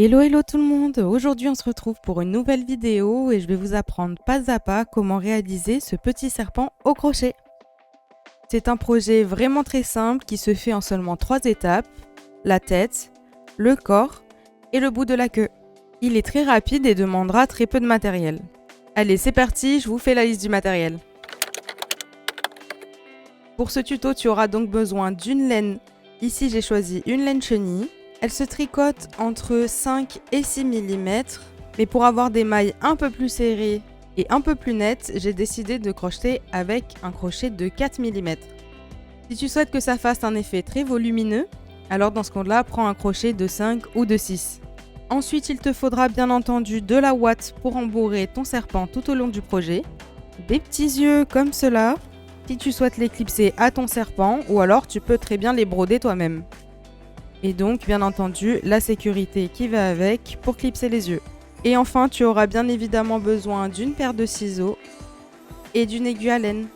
Hello hello tout le monde, aujourd'hui on se retrouve pour une nouvelle vidéo et je vais vous apprendre pas à pas comment réaliser ce petit serpent au crochet. C'est un projet vraiment très simple qui se fait en seulement 3 étapes, la tête, le corps et le bout de la queue. Il est très rapide et demandera très peu de matériel. Allez c'est parti, je vous fais la liste du matériel. Pour ce tuto tu auras donc besoin d'une laine, ici j'ai choisi une laine chenille. Elle se tricote entre 5 et 6 mm, mais pour avoir des mailles un peu plus serrées et un peu plus nettes, j'ai décidé de crocheter avec un crochet de 4 mm. Si tu souhaites que ça fasse un effet très volumineux, alors dans ce cas-là, prends un crochet de 5 ou de 6. Ensuite, il te faudra bien entendu de la ouate pour embourrer ton serpent tout au long du projet, des petits yeux comme cela, si tu souhaites les clipser à ton serpent, ou alors tu peux très bien les broder toi-même. Et donc, bien entendu, la sécurité qui va avec pour clipser les yeux. Et enfin, tu auras bien évidemment besoin d'une paire de ciseaux et d'une aiguille à laine.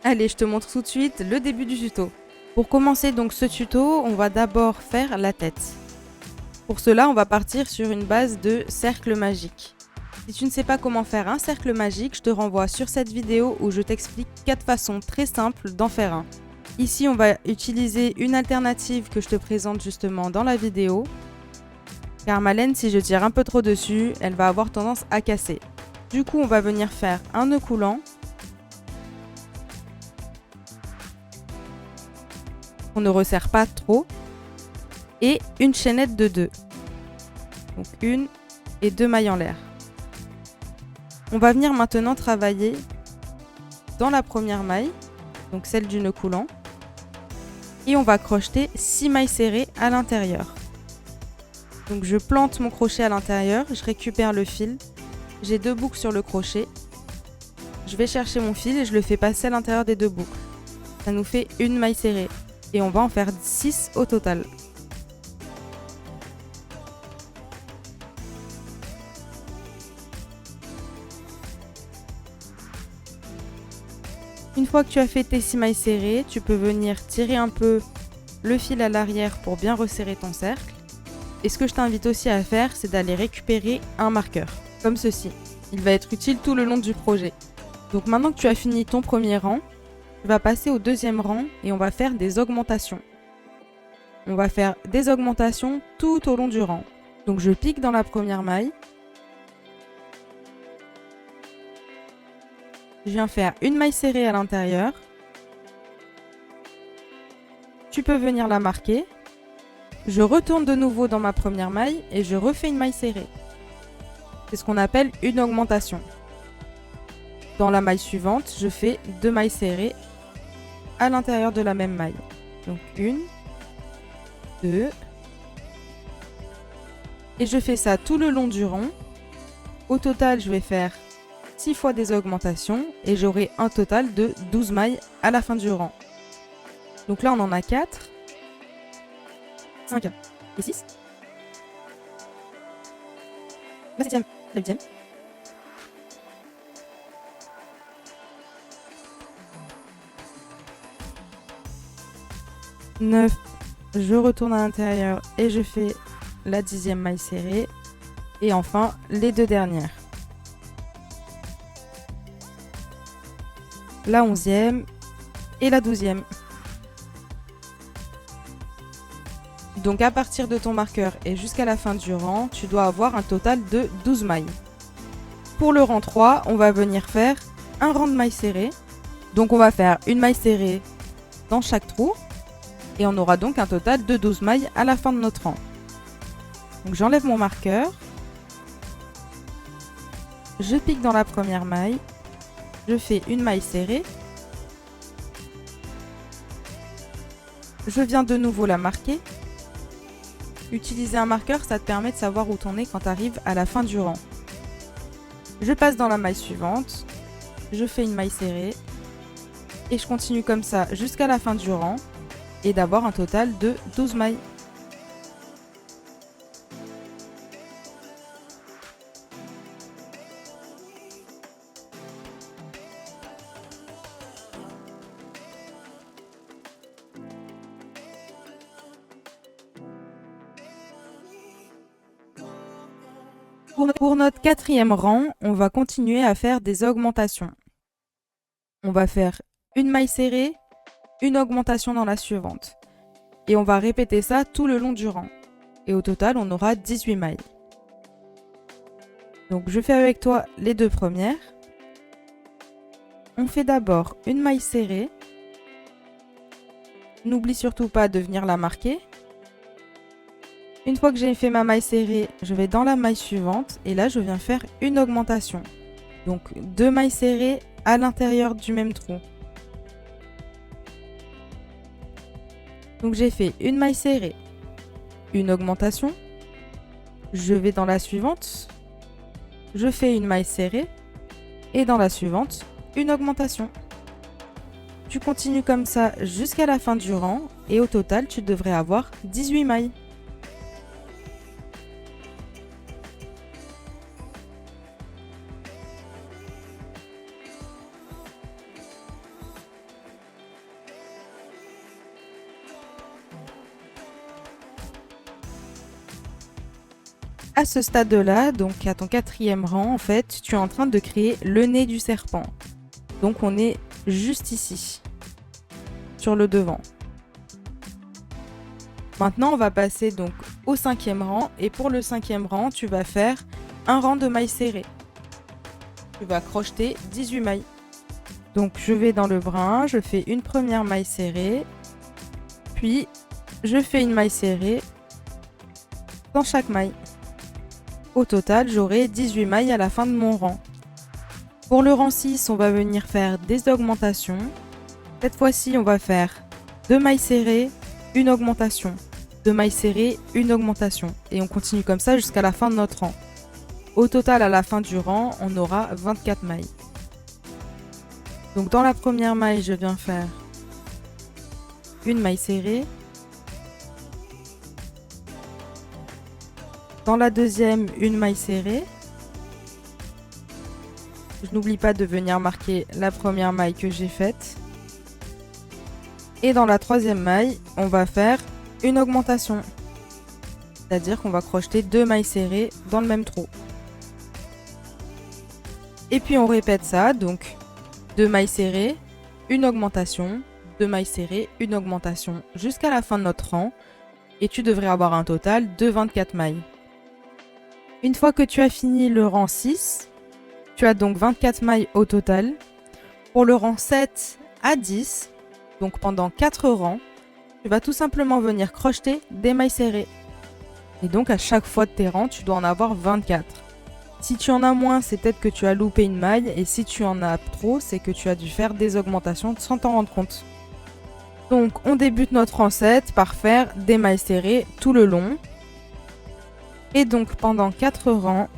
Allez, je te montre tout de suite le début du tuto. Pour commencer donc ce tuto, on va d'abord faire la tête. Pour cela, on va partir sur une base de cercle magique. Si tu ne sais pas comment faire un cercle magique, je te renvoie sur cette vidéo où je t'explique 4 façons très simples d'en faire un. Ici, on va utiliser une alternative que je te présente justement dans la vidéo. Car ma laine, si je tire un peu trop dessus, elle va avoir tendance à casser. Du coup, on va venir faire un nœud coulant. On ne resserre pas trop. Et une chaînette de 2. Donc une et 2 mailles en l'air. On va venir maintenant travailler dans la première maille, donc celle du nœud coulant. Et on va crocheter 6 mailles serrées à l'intérieur. Donc je plante mon crochet à l'intérieur, je récupère le fil. J'ai 2 boucles sur le crochet. Je vais chercher mon fil et je le fais passer à l'intérieur des 2 boucles. Ça nous fait une maille serrée. Et on va en faire 6 au total. Une fois que tu as fait tes 6 mailles serrées, tu peux venir tirer un peu le fil à l'arrière pour bien resserrer ton cercle. Et ce que je t'invite aussi à faire, c'est d'aller récupérer un marqueur, comme ceci. Il va être utile tout le long du projet. Donc maintenant que tu as fini ton premier rang, tu vas passer au deuxième rang et on va faire des augmentations. On va faire des augmentations tout au long du rang. Donc je pique dans la première maille. Je viens faire une maille serrée à l'intérieur. Tu peux venir la marquer. Je retourne de nouveau dans ma première maille et je refais une maille serrée. C'est ce qu'on appelle une augmentation. Dans la maille suivante, je fais 2 mailles serrées à l'intérieur de la même maille. Donc une, 2. Et je fais ça tout le long du rang. Au total, je vais faire 6 fois des augmentations et j'aurai un total de 12 mailles à la fin du rang. Donc là, on en a 4, 5 et 6. La 7e, la 8e. 9, je retourne à l'intérieur et je fais la 10e maille serrée. Et enfin, les 2 dernières. La 11e et la 12e. Donc à partir de ton marqueur et jusqu'à la fin du rang, tu dois avoir un total de 12 mailles. Pour le rang 3, on va venir faire un rang de mailles serrées. Donc on va faire une maille serrée dans chaque trou. Et on aura donc un total de 12 mailles à la fin de notre rang. Donc j'enlève mon marqueur. Je pique dans la première maille. Je fais une maille serrée. Je viens de nouveau la marquer. Utiliser un marqueur, ça te permet de savoir où t'en es quand tu arrives à la fin du rang. Je passe dans la maille suivante. Je fais une maille serrée. Et je continue comme ça jusqu'à la fin du rang. Et d'avoir un total de 12 mailles. Pour notre quatrième rang, on va continuer à faire des augmentations. On va faire une maille serrée, une augmentation dans la suivante. Et on va répéter ça tout le long du rang. Et au total, on aura 18 mailles. Donc je fais avec toi les deux premières. On fait d'abord une maille serrée. N'oublie surtout pas de venir la marquer. Une fois que j'ai fait ma maille serrée, je vais dans la maille suivante et là je viens faire une augmentation. Donc 2 mailles serrées à l'intérieur du même trou. Donc j'ai fait une maille serrée, une augmentation. Je vais dans la suivante. Je fais une maille serrée et dans la suivante, une augmentation. Tu continues comme ça jusqu'à la fin du rang et au total, tu devrais avoir 18 mailles. À ce stade-là, donc à ton quatrième rang, en fait, tu es en train de créer le nez du serpent. Donc on est juste ici, sur le devant. Maintenant, on va passer donc au cinquième rang. Et pour le cinquième rang, tu vas faire un rang de mailles serrées. Tu vas crocheter 18 mailles. Donc je vais dans le brin, je fais une première maille serrée. Puis je fais une maille serrée dans chaque maille. Au total, j'aurai 18 mailles à la fin de mon rang. Pour le rang 6, on va venir faire des augmentations. Cette fois-ci, on va faire 2 mailles serrées, une augmentation. 2 mailles serrées, une augmentation. Et on continue comme ça jusqu'à la fin de notre rang. Au total, à la fin du rang, on aura 24 mailles. Donc dans la première maille, je viens faire une maille serrée. Dans la deuxième, une maille serrée. Je n'oublie pas de venir marquer la première maille que j'ai faite. Et dans la troisième maille, on va faire une augmentation. C'est-à-dire qu'on va crocheter 2 mailles serrées dans le même trou. Et puis on répète ça, donc 2 mailles serrées, une augmentation, 2 mailles serrées, une augmentation jusqu'à la fin de notre rang. Et tu devrais avoir un total de 24 mailles. Une fois que tu as fini le rang 6, tu as donc 24 mailles au total. Pour le rang 7 à 10, donc pendant 4 rangs, tu vas tout simplement venir crocheter des mailles serrées. Et donc à chaque fois de tes rangs, tu dois en avoir 24. Si tu en as moins, c'est peut-être que tu as loupé une maille. Et si tu en as trop, c'est que tu as dû faire des augmentations sans t'en rendre compte. Donc on débute notre rang 7 par faire des mailles serrées tout le long. Et donc pendant 4 rangs,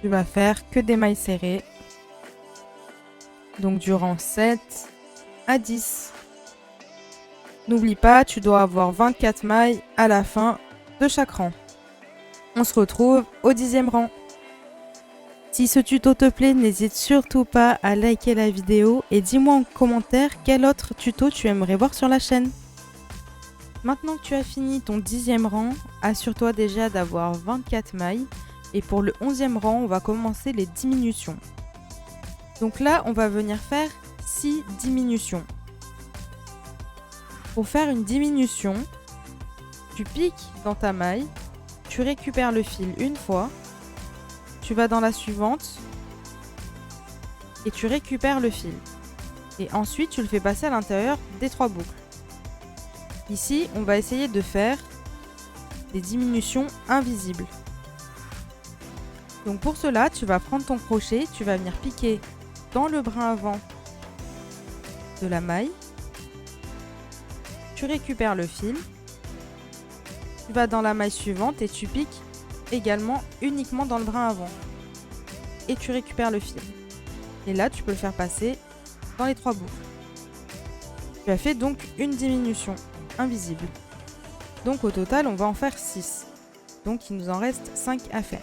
tu vas faire que des mailles serrées. Donc du rang 7 à 10. N'oublie pas, tu dois avoir 24 mailles à la fin de chaque rang. On se retrouve au 10e rang. Si ce tuto te plaît, n'hésite surtout pas à liker la vidéo et dis-moi en commentaire quel autre tuto tu aimerais voir sur la chaîne. Maintenant que tu as fini ton 10e rang, assure-toi déjà d'avoir 24 mailles. Et pour le 11e rang, on va commencer les diminutions. Donc là, on va venir faire 6 diminutions. Pour faire une diminution, tu piques dans ta maille, tu récupères le fil une fois, tu vas dans la suivante et tu récupères le fil. Et ensuite, tu le fais passer à l'intérieur des 3 boucles. Ici, on va essayer de faire des diminutions invisibles. Donc pour cela, tu vas prendre ton crochet, tu vas venir piquer dans le brin avant de la maille. Tu récupères le fil. Tu vas dans la maille suivante et tu piques également uniquement dans le brin avant. Et tu récupères le fil. Et là, tu peux le faire passer dans les 3 boucles. Tu as fait donc une diminution invisible. Donc au total, on va en faire 6. Donc il nous en reste 5 à faire.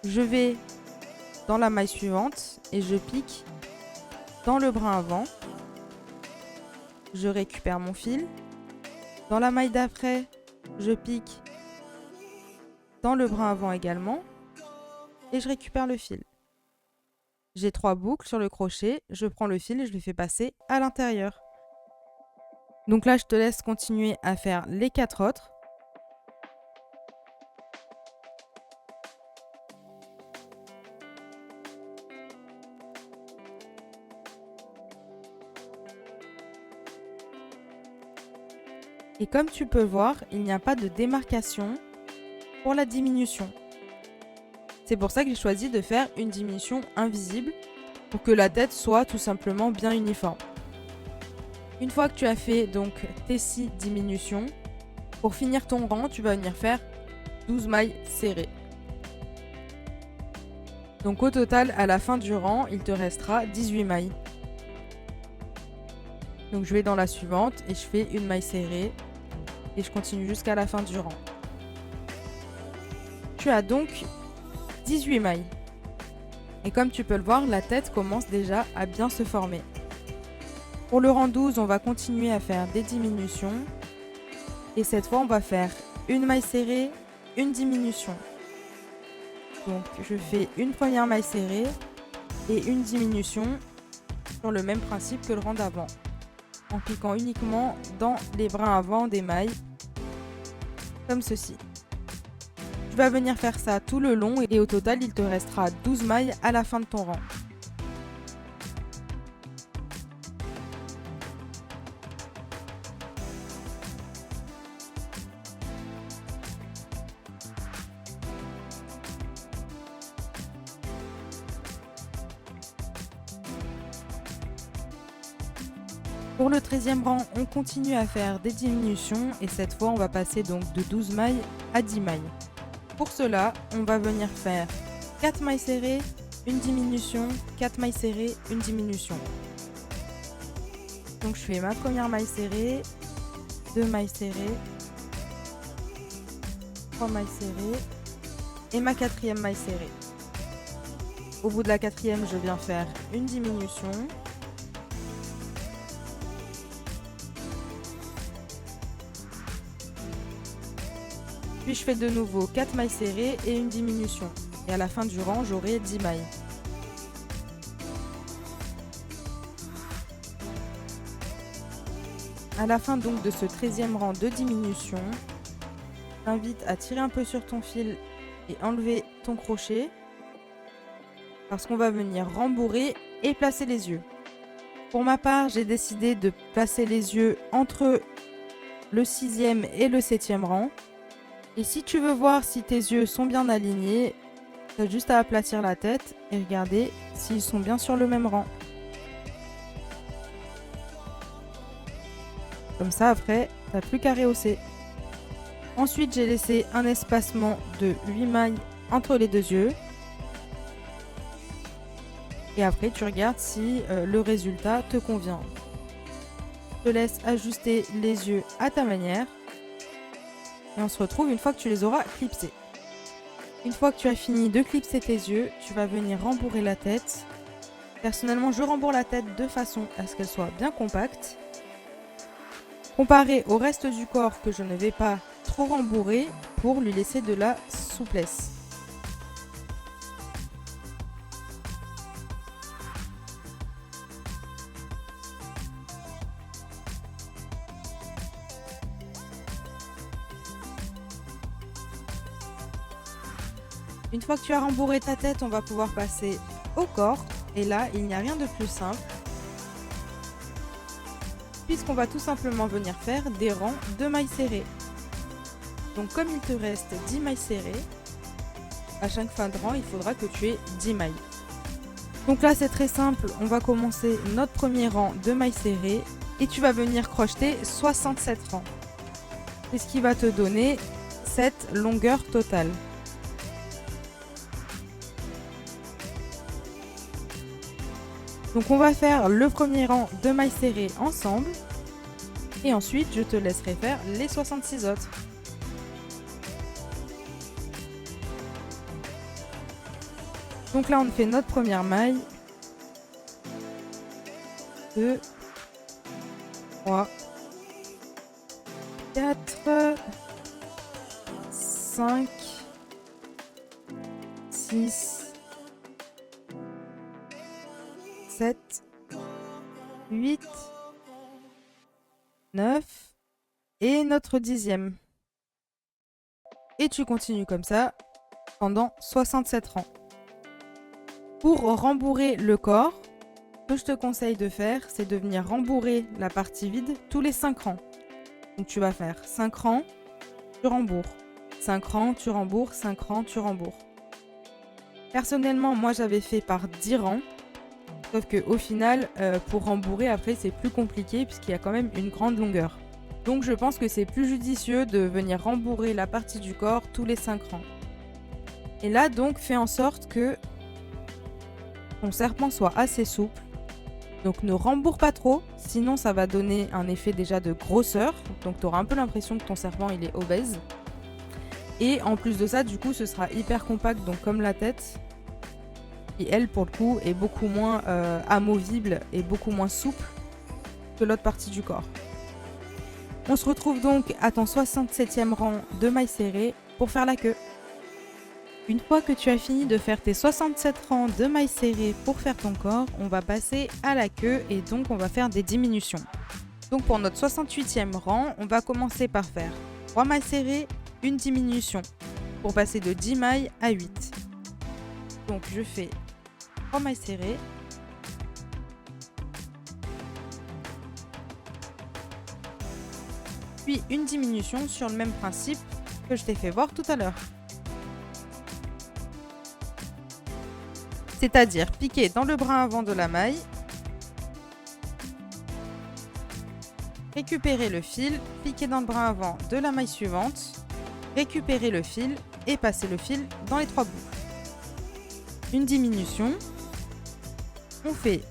Je vais dans la maille suivante et je pique dans le brin avant. Je récupère mon fil. Dans la maille d'après, je pique dans le brin avant également. et je récupère le fil. J'ai 3 boucles sur le crochet, je prends le fil et je le fais passer à l'intérieur. Donc là, je te laisse continuer à faire les 4 autres. Et comme tu peux voir, il n'y a pas de démarcation pour la diminution. C'est pour ça que j'ai choisi de faire une diminution invisible pour que la tête soit tout simplement bien uniforme. Une fois que tu as fait donc tes 6 diminutions, pour finir ton rang, tu vas venir faire 12 mailles serrées. Donc au total, à la fin du rang, il te restera 18 mailles. Donc je vais dans la suivante et je fais une maille serrée et je continue jusqu'à la fin du rang. Tu as donc 18 mailles. Et comme tu peux le voir, la tête commence déjà à bien se former. Pour le rang 12, on va continuer à faire des diminutions. Et cette fois, on va faire une maille serrée, une diminution. Donc je fais une première maille serrée et une diminution sur le même principe que le rang d'avant, en cliquant uniquement dans les brins avant des mailles, comme ceci. Tu vas venir faire ça tout le long et au total, il te restera 12 mailles à la fin de ton rang. Pour le 13e rang, on continue à faire des diminutions et cette fois, on va passer donc de 12 mailles à 10 mailles. Pour cela, on va venir faire 4 mailles serrées, une diminution, 4 mailles serrées, une diminution. Donc je fais ma première maille serrée, 2 mailles serrées, 3 mailles serrées et ma 4e maille serrée. Au bout de la 4e, je viens faire une diminution. Puis je fais de nouveau 4 mailles serrées et une diminution. Et à la fin du rang, j'aurai 10 mailles. À la fin donc de ce 13e rang de diminution, je t'invite à tirer un peu sur ton fil et enlever ton crochet. Parce qu'on va venir rembourrer et placer les yeux. Pour ma part, j'ai décidé de placer les yeux entre le 6e et le 7e rang. Et si tu veux voir si tes yeux sont bien alignés, tu as juste à aplatir la tête et regarder s'ils sont bien sur le même rang. Comme ça, après, tu n'as plus qu'à rehausser. Ensuite, j'ai laissé un espacement de 8 mailles entre les deux yeux. Et après, tu regardes si le résultat te convient. Je te laisse ajuster les yeux à ta manière. Et on se retrouve une fois que tu les auras clipsés. Une fois que tu as fini de clipser tes yeux, tu vas venir rembourrer la tête. Personnellement, je rembourre la tête de façon à ce qu'elle soit bien compacte. Comparé au reste du corps que je ne vais pas trop rembourrer pour lui laisser de la souplesse. Une fois que tu as rembourré ta tête, on va pouvoir passer au corps. Et là, il n'y a rien de plus simple, puisqu'on va tout simplement venir faire des rangs de mailles serrées. Donc comme il te reste 10 mailles serrées, à chaque fin de rang, il faudra que tu aies 10 mailles. Donc là, c'est très simple. On va commencer notre premier rang de mailles serrées et tu vas venir crocheter 67 rangs. C'est ce qui va te donner cette longueur totale. Donc on va faire le premier rang de mailles serrées ensemble et ensuite je te laisserai faire les 66 autres. Donc là on fait notre première maille, 2, 3, 4, 5, 6, 7, 8, 9 et notre 10e. Et tu continues comme ça pendant 67 rangs. Pour rembourrer le corps, ce que je te conseille de faire, c'est de venir rembourrer la partie vide tous les 5 rangs. Donc tu vas faire 5 rangs, tu rembourres. 5 rangs, tu rembourres, 5 rangs, tu rembourres. Personnellement, moi j'avais fait par 10 rangs. Sauf qu'au final, pour rembourrer après, c'est plus compliqué puisqu'il y a quand même une grande longueur. Donc je pense que c'est plus judicieux de venir rembourrer la partie du corps tous les 5 rangs. Et là donc, fais en sorte que ton serpent soit assez souple. Donc ne rembourre pas trop, sinon ça va donner un effet déjà de grosseur. Donc tu auras un peu l'impression que ton serpent il est obèse. Et en plus de ça, du coup, ce sera hyper compact, donc comme la tête. Qui elle, pour le coup, est beaucoup moins amovible et beaucoup moins souple que l'autre partie du corps. On se retrouve donc à ton 67e rang de mailles serrées pour faire la queue. Une fois que tu as fini de faire tes 67 rangs de mailles serrées pour faire ton corps, on va passer à la queue et donc on va faire des diminutions. Donc pour notre 68e rang, on va commencer par faire 3 mailles serrées, une diminution pour passer de 10 mailles à 8. Donc je fais 3 mailles serrées, puis une diminution sur le même principe que je t'ai fait voir tout à l'heure. C'est-à-dire piquer dans le brin avant de la maille, récupérer le fil, piquer dans le brin avant de la maille suivante, récupérer le fil et passer le fil dans les 3 boucles. Une diminution, on fait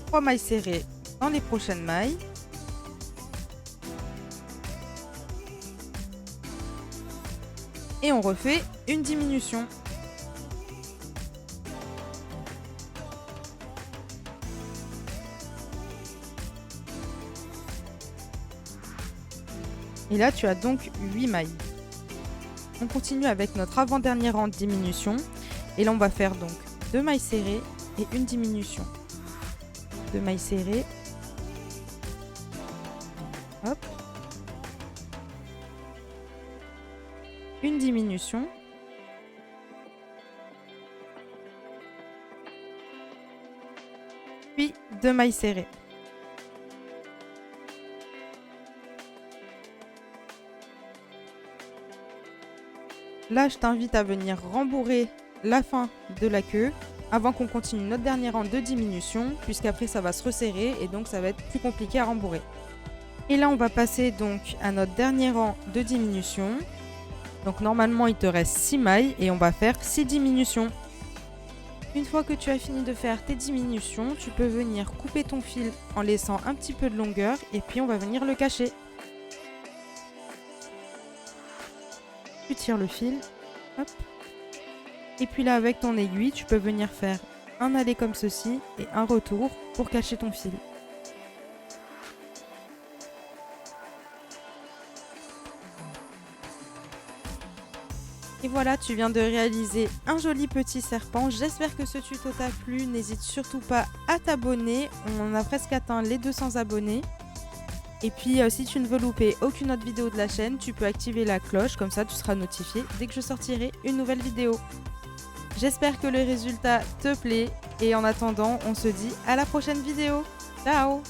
3 mailles serrées dans les prochaines mailles, et on refait une diminution. Et là, tu as donc 8 mailles. On continue avec notre avant-dernier rang de diminution. Et là, on va faire donc 2 mailles serrées et une diminution. 2 mailles serrées. Hop. Une diminution. Puis 2 mailles serrées. Là, je t'invite à venir rembourrer la fin de la queue avant qu'on continue notre dernier rang de diminution, puisqu'après ça va se resserrer et donc ça va être plus compliqué à rembourrer. Et là, on va passer donc à notre dernier rang de diminution. Donc normalement, il te reste 6 mailles et on va faire 6 diminutions. Une fois que tu as fini de faire tes diminutions, tu peux venir couper ton fil en laissant un petit peu de longueur et puis on va venir le cacher. Tu tires le fil, hop. Et puis là, avec ton aiguille, tu peux venir faire un aller comme ceci et un retour pour cacher ton fil. Et voilà, tu viens de réaliser un joli petit serpent. J'espère que ce tuto t'a plu. N'hésite surtout pas à t'abonner. On a presque atteint les 200 abonnés. Et puis, si tu ne veux louper aucune autre vidéo de la chaîne, tu peux activer la cloche. Comme ça, tu seras notifié dès que je sortirai une nouvelle vidéo. J'espère que le résultat te plaît. Et en attendant, on se dit à la prochaine vidéo. Ciao!